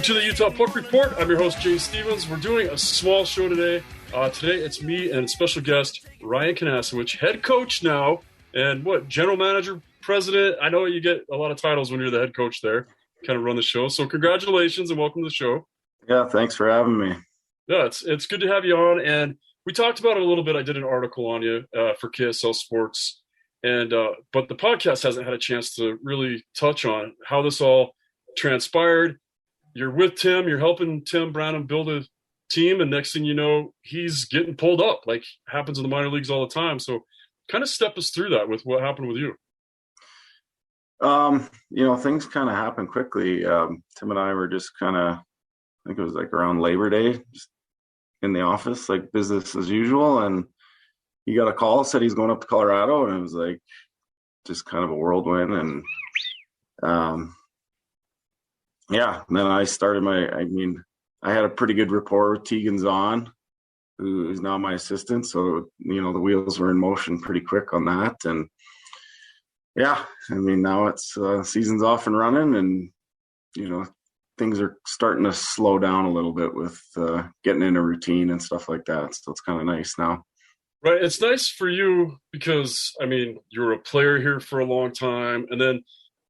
to the Utah Puck Report. I'm your host, Jay Stevens. We're doing a small show today. Today it's me and special guest, Ryan Kinasewich, head coach now, and general manager, president. I know you get a lot of titles when you're the head coach there, kind of run the show. So congratulations and welcome to the show. Yeah, thanks for having me. Yeah, it's good to have you on. And we talked about it a little bit. I did an article on you for KSL Sports, and but the podcast hasn't had a chance to really touch on how this all transpired. You're with Tim. You're helping Tim Branham build a team, and next thing you know, he's getting pulled up, like happens in the minor leagues all the time. So kind of step us through that with what happened with you. Things kind of happen quickly. Tim and I were just kind of, I think it was like around Labor Day, just in the office, like business as usual. And he got a call, said he's going up to Colorado, and it was like just kind of a whirlwind. And and then I started I had a pretty good rapport with Tegan Zahn, who is now my assistant. So, the wheels were in motion pretty quick on that. And now it's season's off and running, and, things are starting to slow down a little bit with getting in a routine and stuff like that. So it's kind of nice now. Right. It's nice for you because, you're a player here for a long time, and then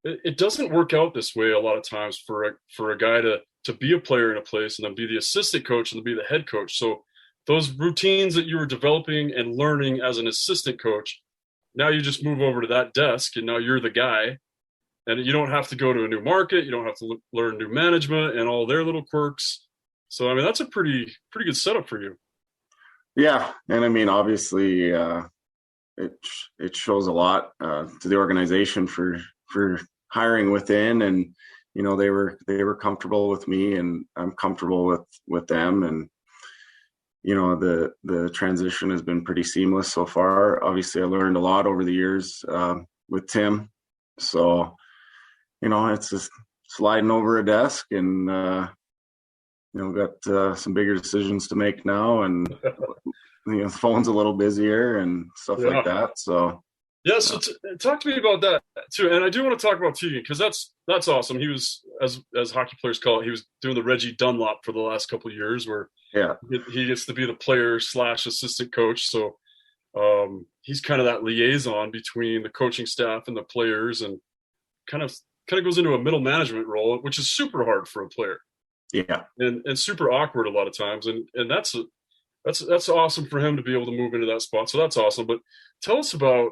it doesn't work out this way a lot of times for a guy to be a player in a place and then be the assistant coach and then be the head coach. So those routines that you were developing and learning as an assistant coach, now you just move over to that desk and now you're the guy, and you don't have to go to a new market. You don't have to learn new management and all their little quirks. So, that's a pretty good setup for you. Yeah. And obviously it shows a lot to the organization for hiring within, and they were comfortable with me, and I'm comfortable with them, and the transition has been pretty seamless so far. Obviously I learned a lot over the years with Tim, so it's just sliding over a desk, and got some bigger decisions to make now, and the phone's a little busier and stuff like that. So so talk to me about that too. And I do want to talk about Tegan, because that's awesome. He was, as hockey players call it, he was doing the Reggie Dunlop for the last couple of years, where he gets to be the player / assistant coach. So he's kind of that liaison between the coaching staff and the players, and kind of goes into a middle management role, which is super hard for a player. Yeah. And super awkward a lot of times. And that's awesome for him to be able to move into that spot. So that's awesome. But tell us about,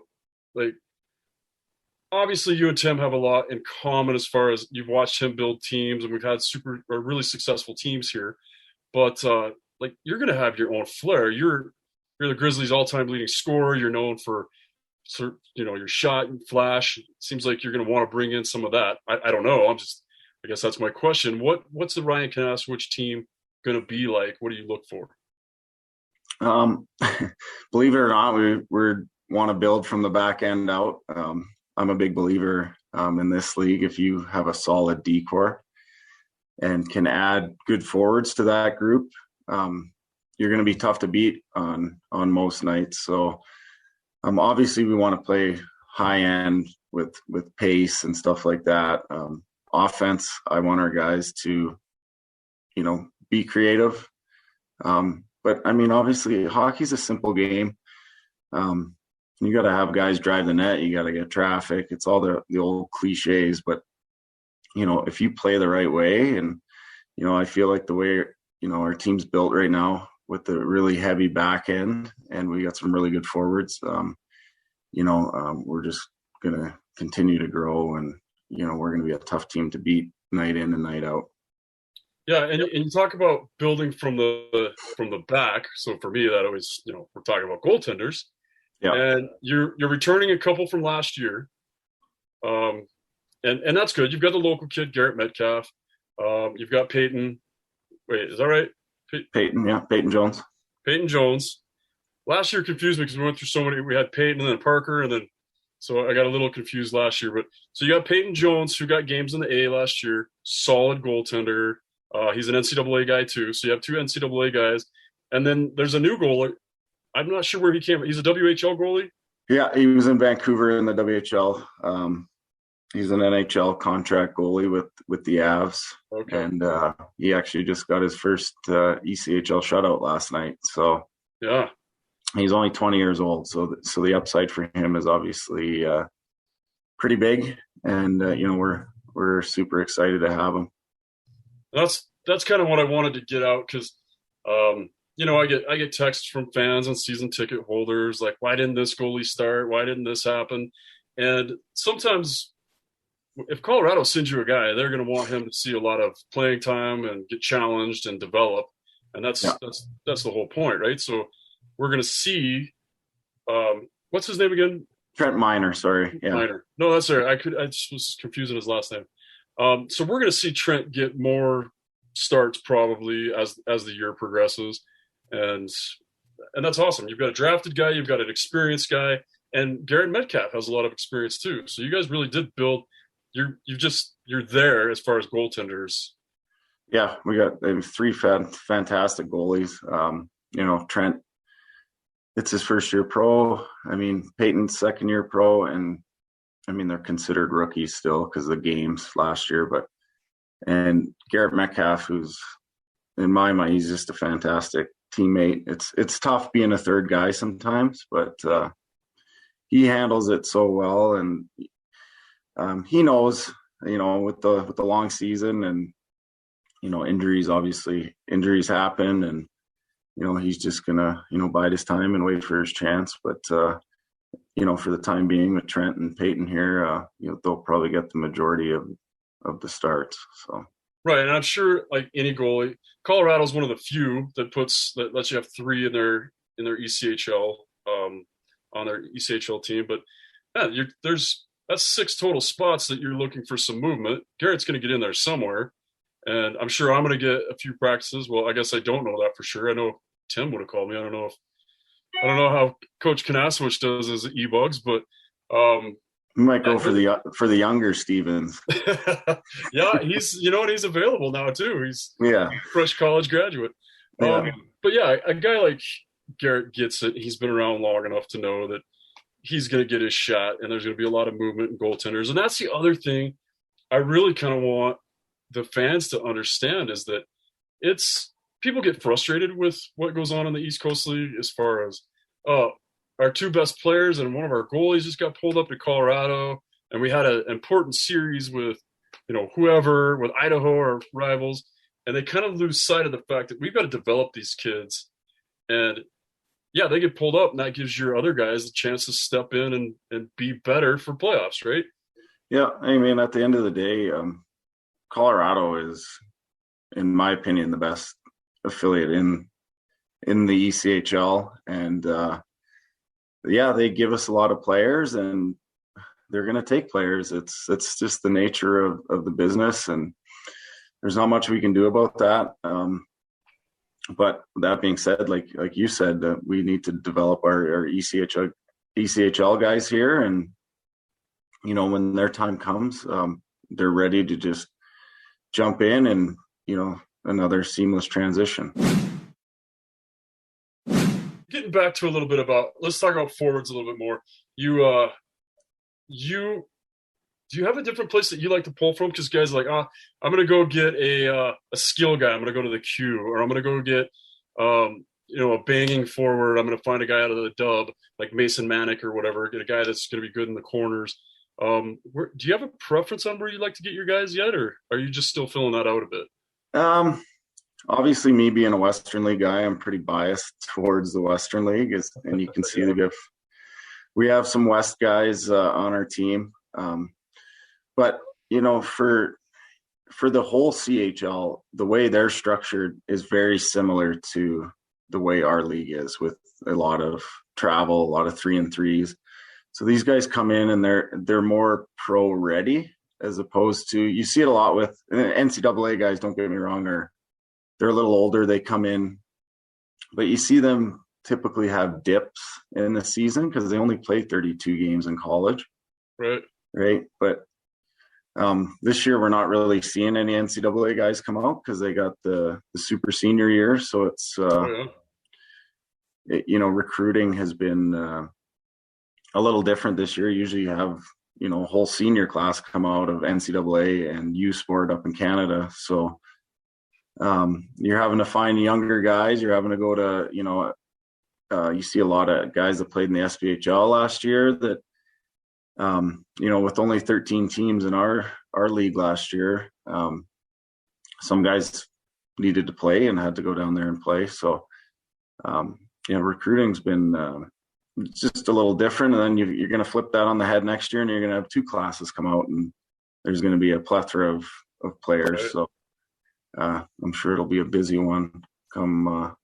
obviously you and Tim have a lot in common as far as you've watched him build teams, and we've had really successful teams here. But you're going to have your own flair. You're the Grizzlies' all-time leading scorer. You're known for, your shot and flash. It seems like you're going to want to bring in some of that. I don't know. I guess that's my question. What's the Ryan Kinasewich team going to be like? What do you look for? Believe it or not, we want to build from the back end out. I'm a big believer in this league. If you have a solid D-core and can add good forwards to that group, you're going to be tough to beat on most nights. So obviously we want to play high end with pace and stuff like that. Offense, I want our guys to, be creative. But obviously hockey's a simple game. You got to have guys drive the net. You got to get traffic. It's all the old cliches, but if you play the right way, and I feel like the way our team's built right now with the really heavy back end, and we got some really good forwards. We're just gonna continue to grow, and we're gonna be a tough team to beat night in and night out. Yeah, and you talk about building from the back. So for me, that always, we're talking about goaltenders. Yeah. And you're returning a couple from last year. And that's good. You've got the local kid, Garrett Metcalf. You've got Peyton. Wait, is that right? Peyton Jones. Peyton Jones. Last year confused me because we went through so many. We had Peyton and then Parker, and then so I got a little confused last year. But so you got Peyton Jones, who got games in the A last year. Solid goaltender. He's an NCAA guy too. So you have two NCAA guys. And then there's a new goalie. I'm not sure where he came from. He's a WHL goalie? Yeah, he was in Vancouver in the WHL. He's an NHL contract goalie with the Avs, Okay. and he actually just got his first ECHL shutout last night. So Yeah. he's only 20 years old, so the upside for him is obviously pretty big, and we're super excited to have him. That's kind of what I wanted to get out because, I get texts from fans and season ticket holders like, why didn't this goalie start? Why didn't this happen? And sometimes if Colorado sends you a guy, they're going to want him to see a lot of playing time and get challenged and develop, and that's Yeah, that's the whole point, right? So we're going to see what's his name again? Trent Miner, sorry, yeah, Minor. No, that's right. I just was confusing his last name. So we're going to see Trent get more starts probably as the year progresses, and that's awesome. You've got a drafted guy, you've got an experienced guy, and Garrett Metcalf has a lot of experience too. So you guys really did build. You're there as far as goaltenders. yeah. We got three fantastic goalies. Trent, it's his first year pro. I mean, Peyton's second year pro, and I mean they're considered rookies still because of the games last year. And Garrett Metcalf, who's in my mind, he's just a fantastic teammate. It's tough being a third guy sometimes, but he handles it so well, and he knows, with the long season and injuries happen, and he's just gonna bide his time and wait for his chance. But for the time being with Trent and Peyton here, they'll probably get the majority of the starts. So Right, and I'm sure like any goalie, Colorado's one of the few that lets you have three in their ECHL on their ECHL team. But yeah, that's six total spots that you're looking for some movement. Garrett's going to get in there somewhere, and I'm sure I'm going to get a few practices. Well, I guess I don't know that for sure. I know Tim would have called me. I don't know how Coach Kinasewich does his e-bugs, but we might go for the younger Stevens. yeah, he's available now too. He's Yeah, a fresh college graduate. yeah, But yeah, a guy like Garrett gets it. He's been around long enough to know that he's going to get his shot, and there's going to be a lot of movement in goaltenders. And that's the other thing I really kind of want the fans to understand is that people get frustrated with what goes on in the East Coast League as far as, our two best players and one of our goalies just got pulled up to Colorado, and we had an important series with, whoever, with Idaho or rivals, and they kind of lose sight of the fact that we've got to develop these kids. And yeah, they get pulled up, and that gives your other guys a chance to step in and be better for playoffs, right? yeah. I mean, at the end of the day, Colorado is, in my opinion, the best affiliate in the ECHL, and yeah, they give us a lot of players, and they're going to take players. It's just the nature of the business, and there's not much we can do about that. But that being said, like you said, we need to develop our ECHL guys here, and when their time comes, they're ready to just jump in and another seamless transition. Getting back to a little bit let's talk about forwards a little bit more. Do you have a different place that you like to pull from? Because guys are like, I'm going to go get a skill guy. I'm going to go to the Q, or I'm going to go get, a banging forward. I'm going to find a guy out of the dub, like Mason Manick or whatever, get a guy that's going to be good in the corners. Do you have a preference on where you like to get your guys yet, or are you just still filling that out a bit? Obviously, me being a Western League guy, I'm pretty biased towards the Western League, and you can see we have some West guys on our team. But for the whole CHL, the way they're structured is very similar to the way our league is, with a lot of travel, a lot of 3-and-3s. So these guys come in and they're more pro ready, as opposed to, you see it a lot with NCAA guys. Don't get me wrong, they're a little older. They come in, but you see them typically have dips in the season because they only play 32 games in college. Right. But this year we're not really seeing any NCAA guys come out because they got the super senior year. So it's, recruiting has been a little different this year. Usually you have whole senior class come out of NCAA and U Sport up in Canada. So you're having to find younger guys. You're having to go to, you see a lot of guys that played in the SPHL last year that, with only 13 teams in our league last year, some guys needed to play and had to go down there and play. So, recruiting's been just a little different. And then you're going to flip that on the head next year, and you're going to have two classes come out, and there's going to be a plethora of players. Right. So I'm sure it'll be a busy one come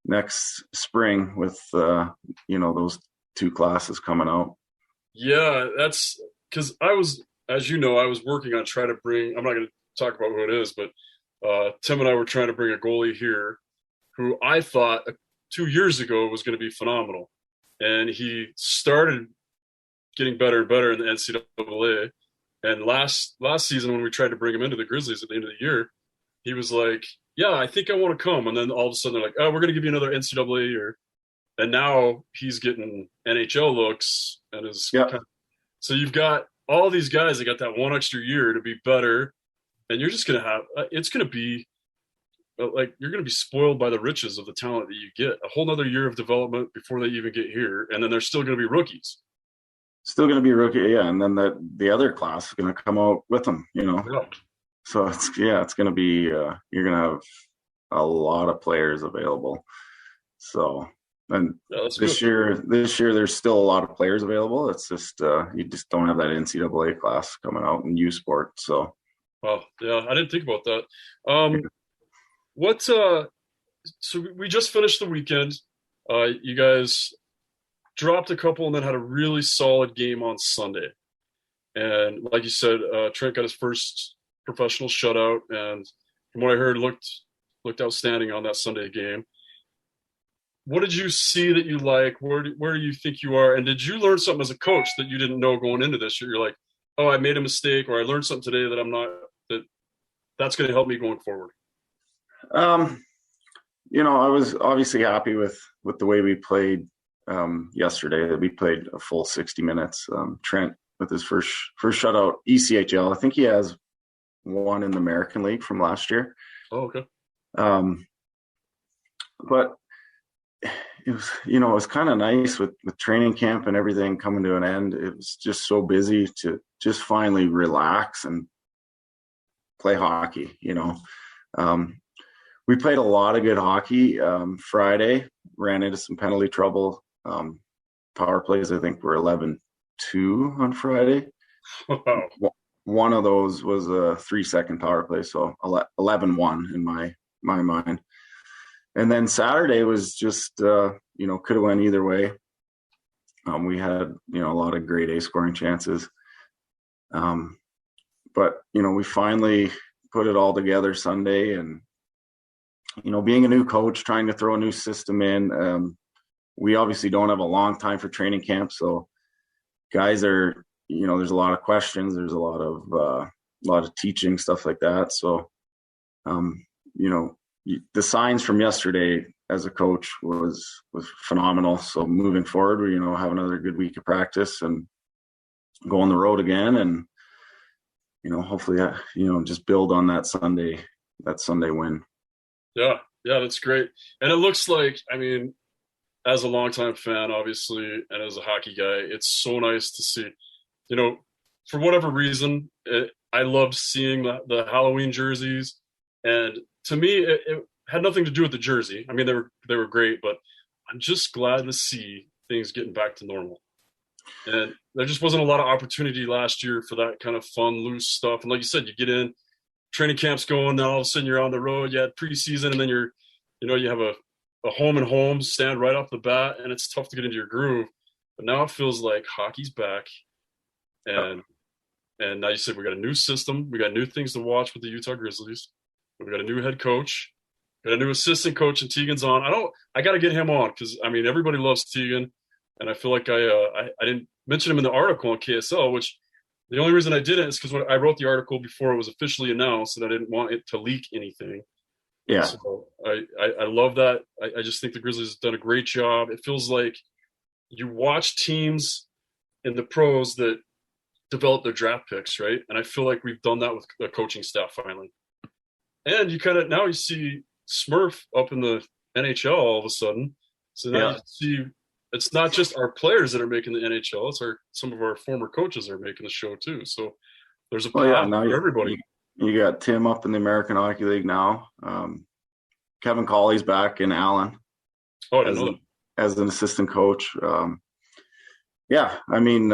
next spring with, those two classes coming out. Yeah, that's because I was working on trying to bring, I'm not going to talk about who it is, but Tim and I were trying to bring a goalie here who I thought 2 years ago was going to be phenomenal. And he started getting better and better in the NCAA. And last season, when we tried to bring him into the Grizzlies at the end of the year, he was like, yeah, I think I want to come. And then all of a sudden they're like, oh, we're going to give you another NCAA year. And now he's getting NHL looks and is so you've got all these guys that got that one extra year to be better. And you're just going to have, it's going to be like, you're going to be spoiled by the riches of the talent that you get. A whole nother year of development before they even get here. And then they're still going to be rookies. Still going to be rookie. Yeah. And then the other class is going to come out with them, Yeah. So it's going to be, you're going to have a lot of players available. So, and this year, there's still a lot of players available. It's just, you just don't have that NCAA class coming out in U Sport. So, well, yeah, I didn't think about that. So we just finished the weekend. You guys dropped a couple and then had a really solid game on Sunday. And like you said, Trent got his first professional shutout, and from what I heard, looked outstanding on that Sunday game. What did you see that you like? Where do you think you are? And did you learn something as a coach that you didn't know going into this year? You're like, oh, I made a mistake, or I learned something today that that's going to help me going forward. I was obviously happy with the way we played yesterday. We played a full 60 minutes. Trent with his first shutout, ECHL. I think he has one in the American League from last year. Oh, okay. But it was, it was kind of nice with training camp and everything coming to an end. It was just so busy to just finally relax and play hockey. We played a lot of good hockey. Friday, ran into some penalty trouble. Power plays, I think, were 11-2 on Friday. Wow. One of those was a 3-second power play, so 11-1 in my mind. And then Saturday was just, could have went either way. We had, a lot of grade A scoring chances. But, we finally put it all together Sunday, and, being a new coach, trying to throw a new system in, we obviously don't have a long time for training camp. So guys are, there's a lot of questions. There's a lot of teaching, stuff like that. So, the signs from yesterday as a coach was phenomenal. So moving forward, we, have another good week of practice and go on the road again. And, hopefully, just build on that Sunday win. Yeah, that's great. And it looks like, as a longtime fan, obviously, and as a hockey guy, it's so nice to see, for whatever reason, I loved seeing the Halloween jerseys. And to me, it had nothing to do with the jersey. They were great, but I'm just glad to see things getting back to normal. And there just wasn't a lot of opportunity last year for that kind of fun, loose stuff. And like you said, you get in, training camp's going, then all of a sudden you're on the road, you had preseason, and then you have a home and home stand right off the bat, and it's tough to get into your groove. But now it feels like hockey's back. And now you said we got a new system. We got new things to watch with the Utah Grizzlies. We got a new head coach. Got a new assistant coach, and Tegan's on. I got to get him on because, everybody loves Tegan. And I feel like I didn't mention him in the article on KSL, which the only reason I didn't is because when I wrote the article before it was officially announced, and I didn't want it to leak anything. Yeah. So I love that. I just think the Grizzlies have done a great job. It feels like you watch teams in the pros that develop their draft picks, right? And I feel like we've done that with the coaching staff finally. And you kind of now you see Smurf up in the NHL all of a sudden. So now you see it's not just our players that are making the NHL; it's some of our former coaches are making the show too. So there's a path for everybody. You got Tim up in the American Hockey League now. Kevin Colley's back in Allen. Oh, I didn't know that. As an assistant coach. I mean,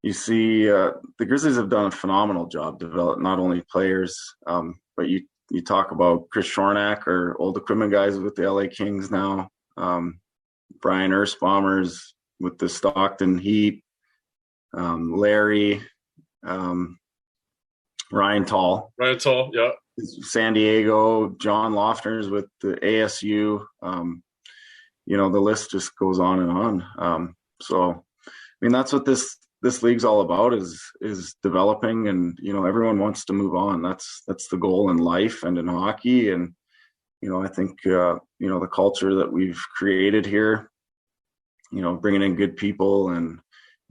you see the Grizzlies have done a phenomenal job developing not only players, but you talk about Chris Shornack, or old equipment guys with the LA Kings now, Brian Erspomers with the Stockton Heat, Larry, Ryan Tall. Yeah. San Diego, John Loftner's with the ASU. The list just goes on and on. So, I mean, that's what this league's all about is developing, and, everyone wants to move on. That's the goal in life and in hockey. And, I think, the culture that we've created here, bringing in good people and,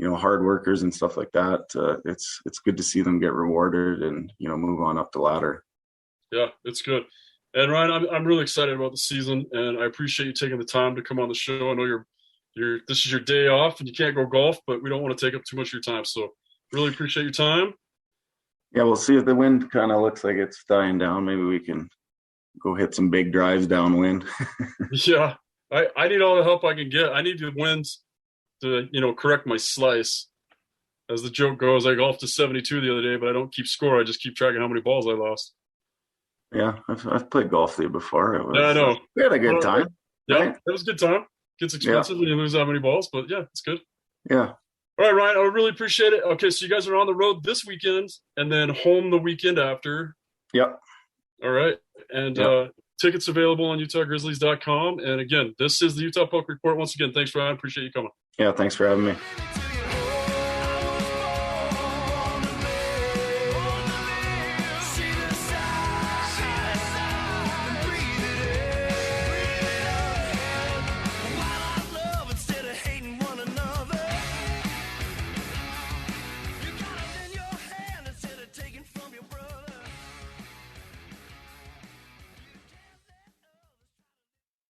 hard workers and stuff like that. It's good to see them get rewarded and, move on up the ladder. Yeah, it's good. And Ryan, I'm really excited about the season, and I appreciate you taking the time to come on the show. I know this is your day off and you can't go golf, but we don't want to take up too much of your time. So really appreciate your time. Yeah, we'll see if the wind kind of looks like it's dying down. Maybe we can go hit some big drives downwind. Yeah, I need all the help I can get. I need the wind to, correct my slice. As the joke goes, I golfed to 72 the other day, but I don't keep score. I just keep track of how many balls I lost. Yeah, I've played golf there before. I know. We had a good time. Yeah, right? It was a good time. Gets expensive when you lose that many balls, but yeah, it's good. Yeah. All right, Ryan, I really appreciate it. Okay, so you guys are on the road this weekend and then home the weekend after. Yep. All right. And tickets available on UtahGrizzlies.com. And again, this is the Utah Puck Report. Once again, thanks, Ryan. Appreciate you coming. Yeah, thanks for having me.